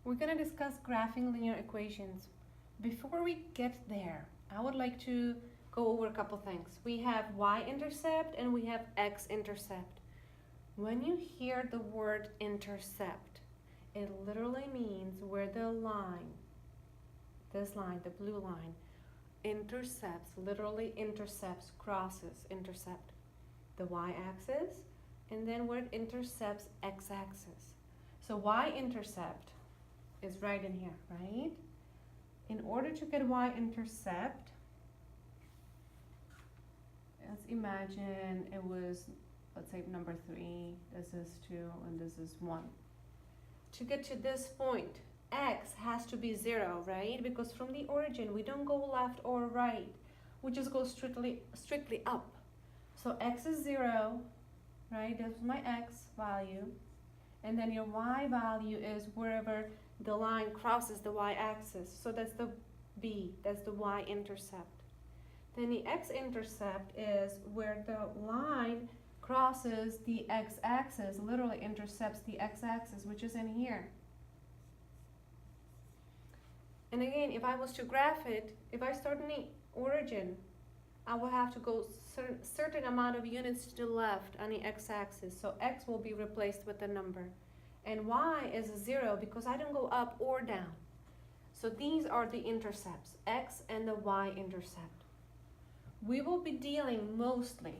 We're going to discuss graphing linear equations. Before we get there, I would like to go over a couple things. We have y-intercept and we have x-intercept. When you hear the word intercept, it literally means where the line, this line, the blue line, intercepts, literally intercepts, crosses, intercept the y-axis, and then where it intercepts x-axis. So y-intercept is right in here, right? In order to get y-intercept, let's imagine it was, let's say number 3, this is 2, and this is 1. To get to this point, x has to be 0, right? Because from the origin, we don't go left or right. We just go strictly up. So x is 0, right? That's my x value. And then your y value is wherever the line crosses the y-axis. So that's the b, that's the y-intercept. Then the x-intercept is where the line crosses the x-axis, literally intercepts the x-axis, which is in here. And again, if I was to graph it, if I start in the origin, I will have to go certain amount of units to the left on the x-axis. So x will be replaced with a number. And y is 0 because I don't go up or down. So these are the intercepts, x and the y-intercept. We will be dealing mostly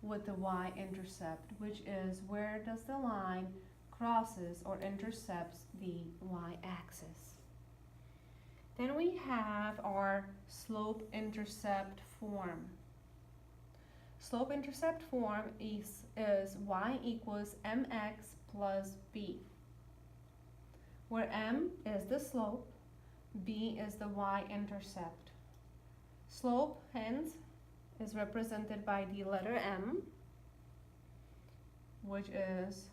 with the y-intercept, which is where does the line crosses or intercepts the y-axis. Then we have our slope-intercept form. Slope-intercept form is y equals mx plus b, where m is the slope, b is the y-intercept. Slope, hence, is represented by the letter m, which is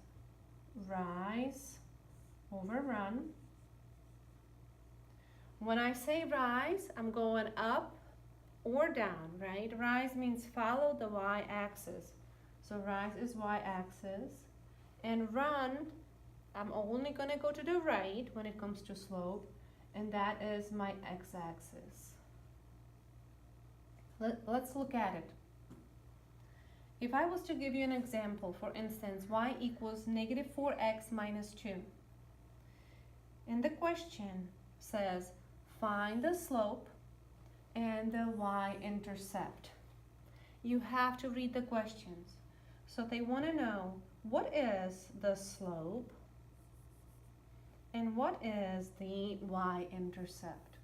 rise over run. When I say rise, I'm going up or down, right? Rise means follow the y-axis. So rise is y-axis. And run, I'm only going to go to the right when it comes to slope, and that is my x-axis. Let's look at it. If I was to give you an example, for instance, y equals negative 4x minus 2. And the question says, find the slope and the y-intercept. You have to read the questions. So they want to know what is the slope and what is the y-intercept.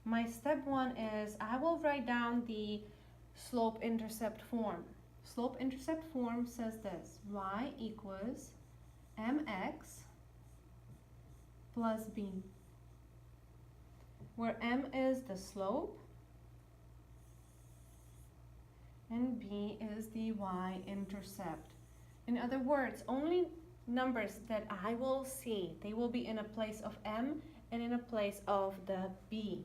My step 1 is I will write down the slope-intercept form. Slope-intercept form says this: y equals mx plus b, where m is the slope and b is the y-intercept. In other words, only numbers that I will see, they will be in a place of m and in a place of the b.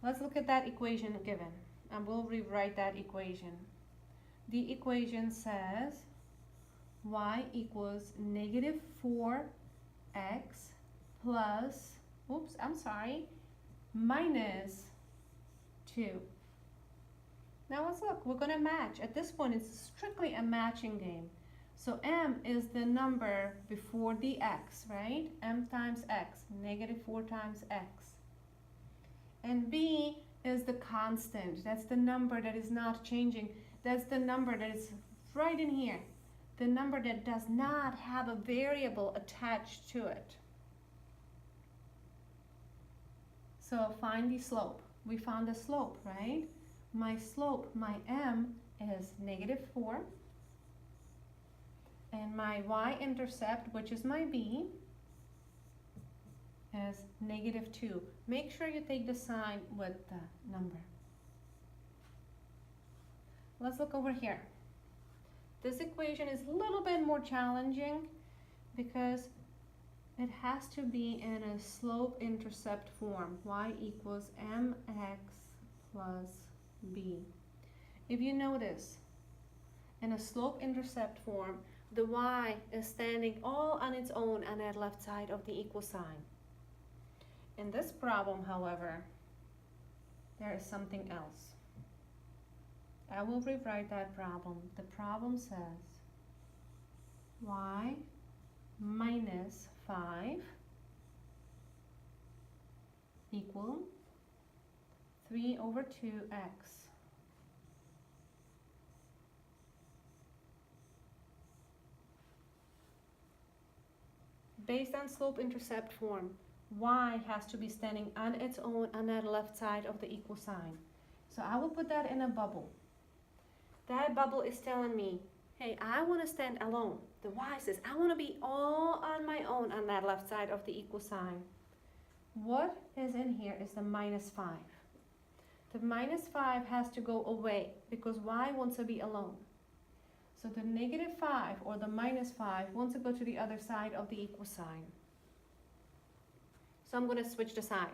Let's look at that equation given, and we'll rewrite that equation. The equation says y equals negative 4x plus, minus 2. Now let's look, we're going to match. At this point, it's strictly a matching game. So m is the number before the x, right? M times x, negative 4 times x. And b is the constant. That's the number that is not changing. That's the number that is right in here. The number that does not have a variable attached to it. So find the slope. We found the slope, right? My slope, my m, is negative 4. And my y-intercept, which is my b, is negative 2. Make sure you take the sign with the number. Let's look over here. This equation is a little bit more challenging because it has to be in a slope-intercept form. Y equals mx plus b. If you notice, in a slope-intercept form, the y is standing all on its own on that left side of the equal sign. In this problem, however, there is something else. I will rewrite that problem. The problem says y minus 5 equal 3 over 2x. Based on slope-intercept form, y has to be standing on its own on that left side of the equal sign. So I will put that in a bubble. That bubble is telling me, hey, I want to stand alone. The y says, I want to be all on my own on that left side of the equal sign. What is in here is the minus 5. The minus 5 has to go away because y wants to be alone. So the negative 5 or the minus 5 wants to go to the other side of the equal sign. So I'm going to switch the side.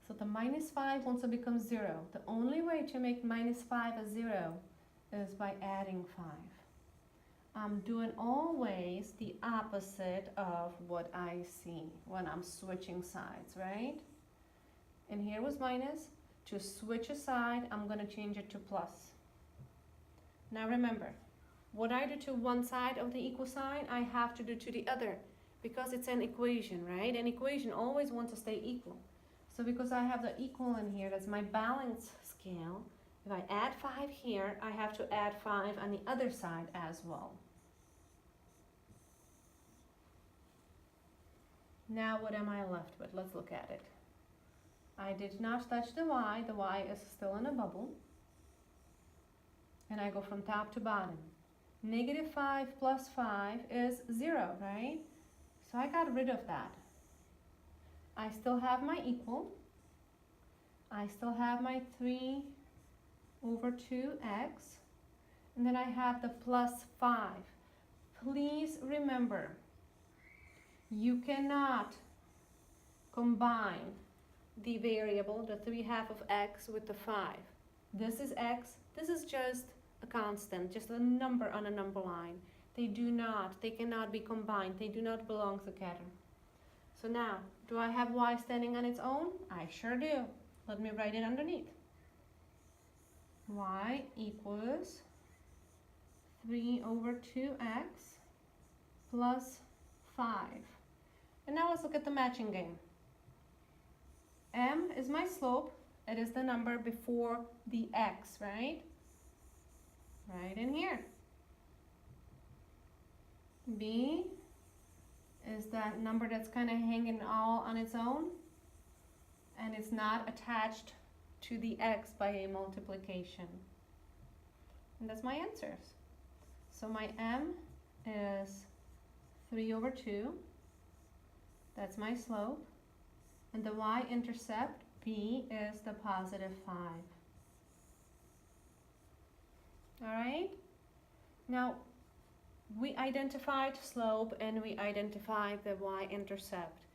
So the minus 5 wants to become 0. The only way to make minus 5 a 0 is by adding 5. I'm doing always the opposite of what I see when I'm switching sides, right? And here was minus. To switch a side, I'm going to change it to plus. Now remember, what I do to one side of the equal sign, I have to do to the other because it's an equation, right? An equation always wants to stay equal. So because I have the equal in here, that's my balance scale. If I add 5 here, I have to add 5 on the other side as well. Now what am I left with? Let's look at it. I did not touch the y is still in a bubble. And I go from top to bottom. Negative 5 plus 5 is 0, right? So I got rid of that. I still have my equal. I still have my 3 over 2x. And then I have the plus 5. Please remember, you cannot combine the variable, the 3/2 of x, with the 5. This is x. This is just a constant, just a number on a number line. They cannot be combined. They do not belong together. So now, do I have y standing on its own? I sure do. Let me write it underneath. Y equals 3 over 2x plus 5. And now let's look at the matching game. M is my slope. It is the number before the x, right? Right in here. B is that number that's kind of hanging all on its own and it's not attached to the x by a multiplication. And that's my answers. So my M is 3 over 2. That's my slope. And the y-intercept, B, is the positive 5. All right? Now, we identified slope and we identified the y-intercept.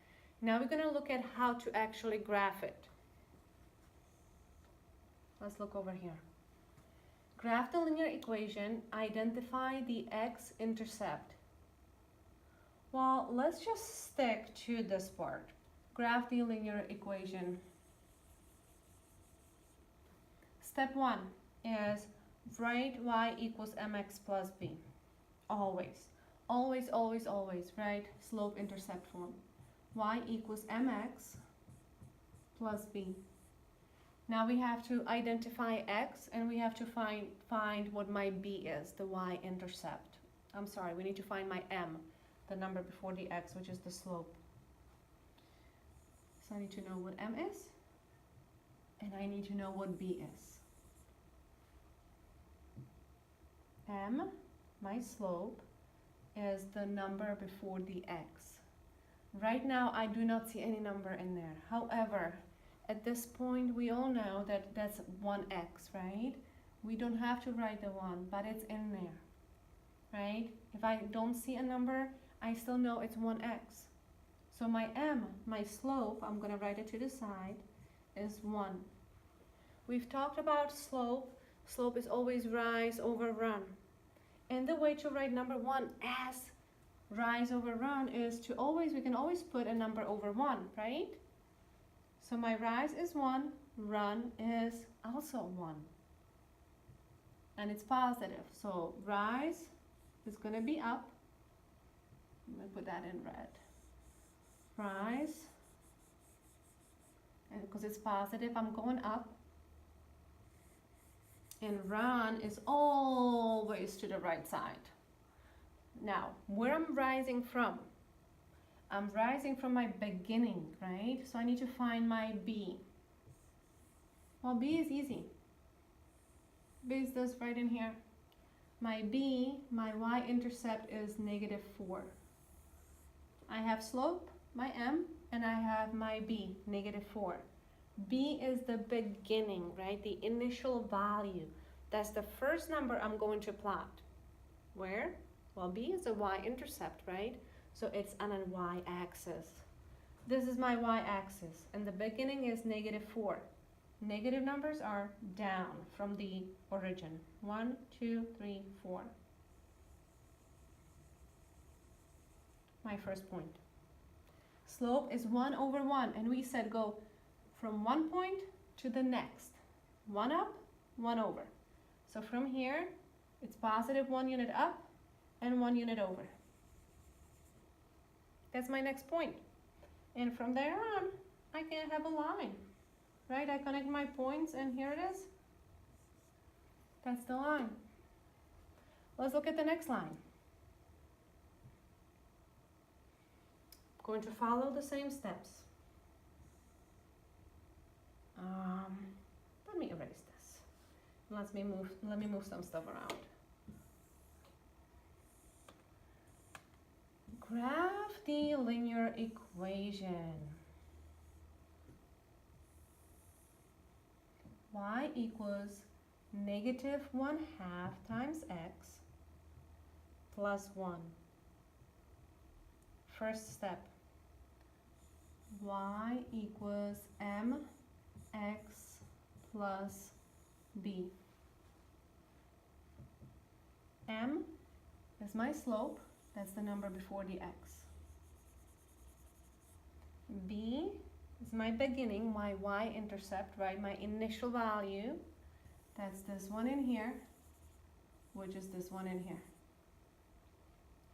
Now we're going to look at how to actually graph it. Let's look over here. Graph the linear equation, identify the x-intercept. Well, let's just stick to this part. Graph the linear equation. Step 1 is write y equals mx plus b. Always, always, always, always, right? Slope-intercept form. Y equals mx plus b. Now we have to identify x and we have to find what my b is, the y-intercept. I'm sorry, we need to find my m, the number before the x, which is the slope. So I need to know what m is, and I need to know what b is. M, my slope, is the number before the x. Right now, I do not see any number in there. However, at this point, we all know that that's 1x, right? We don't have to write the 1, but it's in there, right? If I don't see a number, I still know it's 1x. So my m, my slope, I'm going to write it to the side, is 1. We've talked about slope. Slope is always rise over run. And the way to write number 1 as rise over run is to we can always put a number over 1, right? So my rise is 1, run is also 1. And it's positive. So rise is going to be up. I'm going to put that in red. Rise. And because it's positive, I'm going up. And run is always to the right side. Now, where I'm rising from? I'm rising from my beginning, right? So I need to find my B. Well, B is easy. B is this right in here. My B, my y-intercept is -4. I have slope, my M, and I have my B, -4. B is the beginning, right? The initial value. That's the first number I'm going to plot. Where? Well, B is a y-intercept, right? So it's on a y-axis. This is my y-axis, and the beginning is -4. Negative numbers are down from the origin. 1, 2, 3, 4. My first point. Slope is 1 over 1, and we said go from one point to the next. 1 up, 1 over. So from here, it's positive 1 unit up and 1 unit over. That's my next point. And from there on, I can have a line, right? I connect my points, and here it is. That's the line. Let's look at the next line. Going to follow the same steps. Let me erase this. Let me move some stuff around. Graph the linear equation. Y equals -1/2 times x plus 1. First step. Y equals mx plus b. M is my slope. That's the number before the x. B is my beginning, my y-intercept, right? My initial value. That's this one in here, which is this one in here.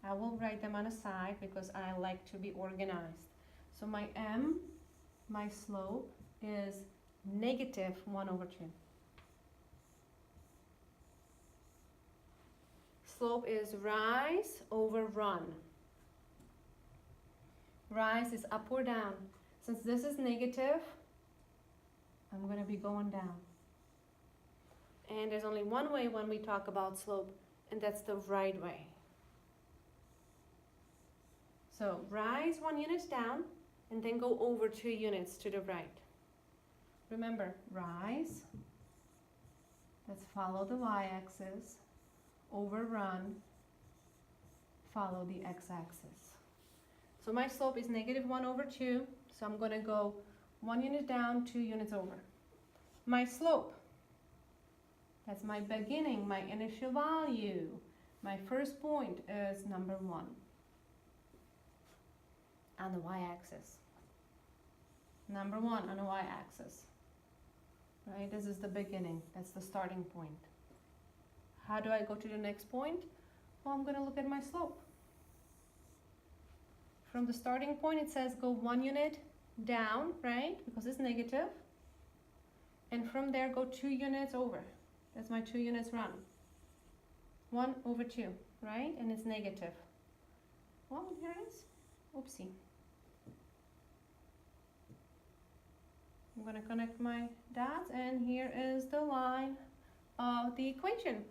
I will write them on a side because I like to be organized. So my M, my slope, is -1 over 2. Slope is rise over run. Rise is up or down. Since this is negative, I'm going to be going down. And there's only one way when we talk about slope, and that's the right way. So rise 1 unit down, and then go over 2 units to the right. Remember, rise, let's follow the y-axis, overrun, follow the x-axis. So my slope is -1 over 2, so I'm going to go 1 unit down, 2 units over. My slope, that's my beginning, my initial value. My first point is number 1 on the y-axis. Number 1 on the y-axis. Right, this is the beginning, that's the starting point. How do I go to the next point? Well, I'm going to look at my slope. From the starting point, it says go 1 unit down, right? Because it's negative. And from there, go 2 units over. That's my 2 units run. 1 over 2, right? And it's negative. Well, here it is. Oopsie. I'm going to connect my dots, and here is the line of the equation.